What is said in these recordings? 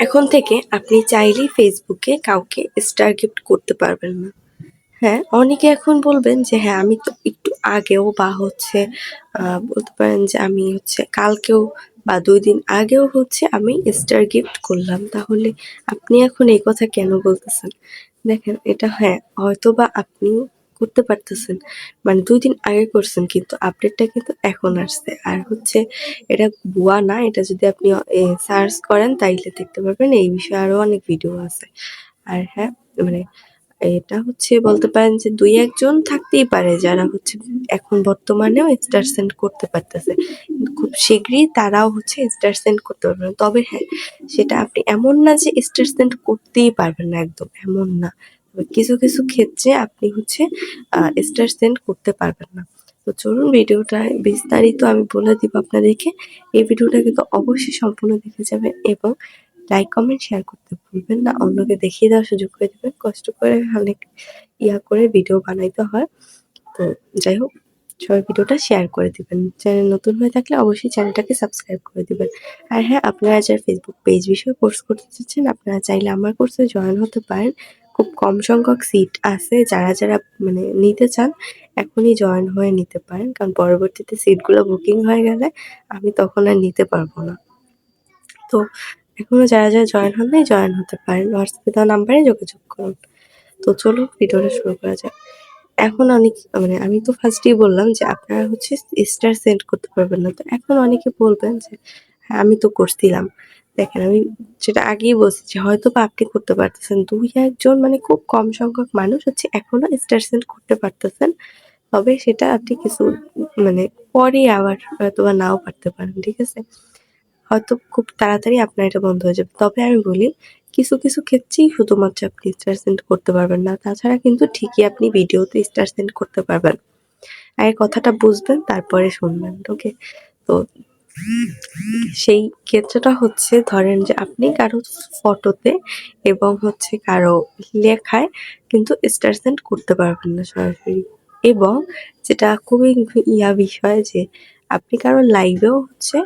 এখন থেকে আপনি চাইলেই ফেসবুকে কাউকে স্টার গিফট করতে পারবেন না। হ্যাঁ, অনেকে এখন বলবেন যে হ্যাঁ, আমি তো একটু আগেও বা হচ্ছে বলতে পারেন যে আমি হচ্ছে কালকেও বা ২ দিন আগেও হচ্ছে আমি স্টার গিফট করলাম। তাহলে আপনি এখন এই কথা কেন বলতেছেন? দেখেন এটা হ্যাঁ, হয়তোবা আপনি করতে পারতেছেন। মানে ২ দিন আগে করছেন কিন্তু আপডেটটা কিন্তু এখন আসছে। আর হচ্ছে এটা ভুয়া না। এটা যদি আপনি সার্চ করেন তাইলে দেখতে পারবেন এই বিষয়ে আরো অনেক ভিডিও আছে। আর হ্যাঁ, মানে এটা হচ্ছে বলতে পারেন যে ২-১ জন থাকতেই পারে যারা হচ্ছে এখন বর্তমানেও স্টার সেন্ড করতে পারতেছে। কিন্তু খুব শিগগিরই তারাও হচ্ছে স্টার সেন্ড করতে পারবে না। তবে হ্যাঁ, সেটা আপনি এমন না যে স্টার সেন্ড করতেই পারবেন না একদম, এমন না। তবে কিছু, কিছু ক্ষেত্রে আপনি হচ্ছে স্টার সেন্ড করতে পারবেন না। তো চলুন ভিডিওটা বিস্তারিত আমি বলে দিব আপনাদেরকে। এই ভিডিওটা কিন্তু অবশ্যই সম্পূর্ণ দেখে যাবেন এবং লাইক, কমেন্ট, শেয়ার করতে ভুলবেন না। অন্যকে দেখিয়ে দেওয়ার সুযোগ করে দিবেন। কষ্ট করে অনেক করে ভিডিও বানাইতে হয়। তো যাই হোক, সবাই ভিডিওটা শেয়ার করে দিবেন। চ্যানেল নতুন হয়ে থাকলে অবশ্যই চ্যানেলটাকে সাবস্ক্রাইব করে দিবেন। আর হ্যাঁ, আপনারা যারা ফেসবুক পেজ বিষয়ে কোর্স করতে চাচ্ছেন, আপনারা চাইলে আমার কোর্সে জয়েন হতে পারেন। খুব কম সংখ্যক সিট আছে। যারা মানে নিতে চান, এখনই জয়েন হয়ে নিতে পারেন। কারণ পরবর্তীতে সিটগুলো বুকিং হয়ে গেলে আমি তখন আর নিতে পারব না। তো এখনো যারা জয়েন হন নাই, জয়েন হতে পারেন। হোয়াটসঅ্যাপে দেওয়া নাম্বারে যোগাযোগ করুন। তো চলুন ভিডিওটা শুরু করা যাক। এখন অনেক মানে আমি তো ফার্স্টেই বললাম যে আপনারা হচ্ছে স্টার সেন্ড করতে পারবেন না। তো এখন অনেকে বলবেন যে হ্যাঁ, আমি তো করছিলাম। দেখেন আমি যেটা আগেই বলছি যে হয়তোবা আপনি করতে পারতেছেন। ২-১ জন মানে খুব কম সংখ্যক মানুষ হচ্ছে এখনো স্টার সেন্ড করতে পারতেছেন। তবে সেটা আপনি কিছু মানে পরে আবার হয়তোবা নাও পারতে পারেন। ঠিক আছে? হয়তো খুব তাড়াতাড়ি আপনার এটা বন্ধ হয়ে যাবে। তবে আমি বলি কিছু, কিছু ক্ষেত্রেই শুধুমাত্র আপনি স্টার সেন্ড করতে পারবেন না। তাছাড়া কিন্তু ঠিকই আপনি ভিডিওতে স্টার সেন্ড করতে পারবেন। আগে কথাটা বুঝবেন তারপরে শুনবেন। ওকে? তো সেই ক্ষেত্রটা হচ্ছে ধরেন যে আপনি কারো ফটোতে এবং হচ্ছে কারো লেখায় কিন্তু স্টার সেন্ড করতে পারবেন না সরাসরি। এবং যেটা খুবই বিষয় যে আপনি কারো লাইভেও হচ্ছে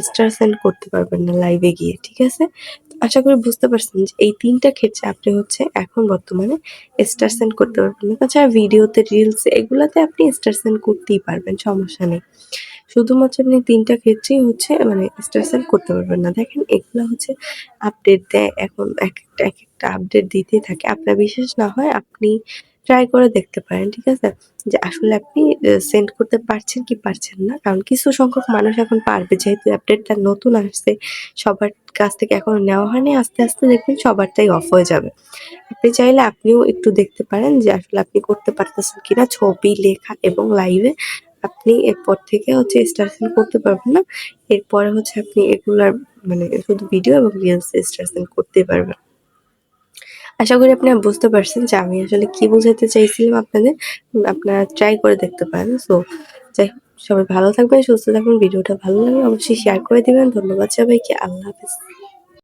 স্টার সেন্ড করতে পারবেন না লাইভে গিয়ে। ঠিক আছে? তো আশা করি বুঝতে পারছেন যে এই ৩ টা ক্ষেত্রে আপনি হচ্ছে এখন বর্তমানে স্টার সেন্ড করতে পারবেন না। তাছাড়া ভিডিওতে, রিলসে এগুলাতে আপনি স্টার সেন্ড করতেই পারবেন, সমস্যা নেই। শুধুমাত্র আপনি ৩ টা ক্ষেত্রেই হচ্ছে মানে স্টার সেন্ড করতে পারবেন না। দেখেন এগুলা হচ্ছে আপডেট দেয়। এখন একেকটা আপডেট দিতেই থাকে। আপনার বিশ্বাস না হয় আপনি ট্রাই করে দেখতে পারেন। ঠিক আছে? যে আসলে আপনি সেন্ড করতে পারছেন কি পারছেন না। কারণ কিছু সংখ্যক মানুষ এখন পারবে। যেহেতু আপডেটটা নতুন আসছে, সবার কাছ থেকে এখনো নেওয়া হয়নি। আস্তে, আস্তে দেখবেন সবারটাই অফ হয়ে যাবে। আপনি চাইলে আপনিও একটু দেখতে পারেন যে আসলে আপনি করতে পারতেছেন কিনা। ছবি, লেখা এবং লাইভে আপনি এরপর থেকে হচ্ছে স্টার সেন্ড করতে পারবেন না। এরপরে হচ্ছে আপনি এগুলার মানে শুধু ভিডিও এবং রিলসে স্টার সেন্ড করতেই পারবেন। আশা করি আপনারা বুঝতে পারছেন যে আমি আসলে কি বোঝাতে চাইছিলাম আপনাদের। আপনারা ট্রাই করে দেখতে পারেন। সো যাই হোক, সবাই ভালো থাকবেন, সুস্থ থাকবেন। ভিডিওটা ভালো লাগলে অবশ্যই শেয়ার করে দিবেন। ধন্যবাদ সবাইকে। আল্লাহ হাফেজ।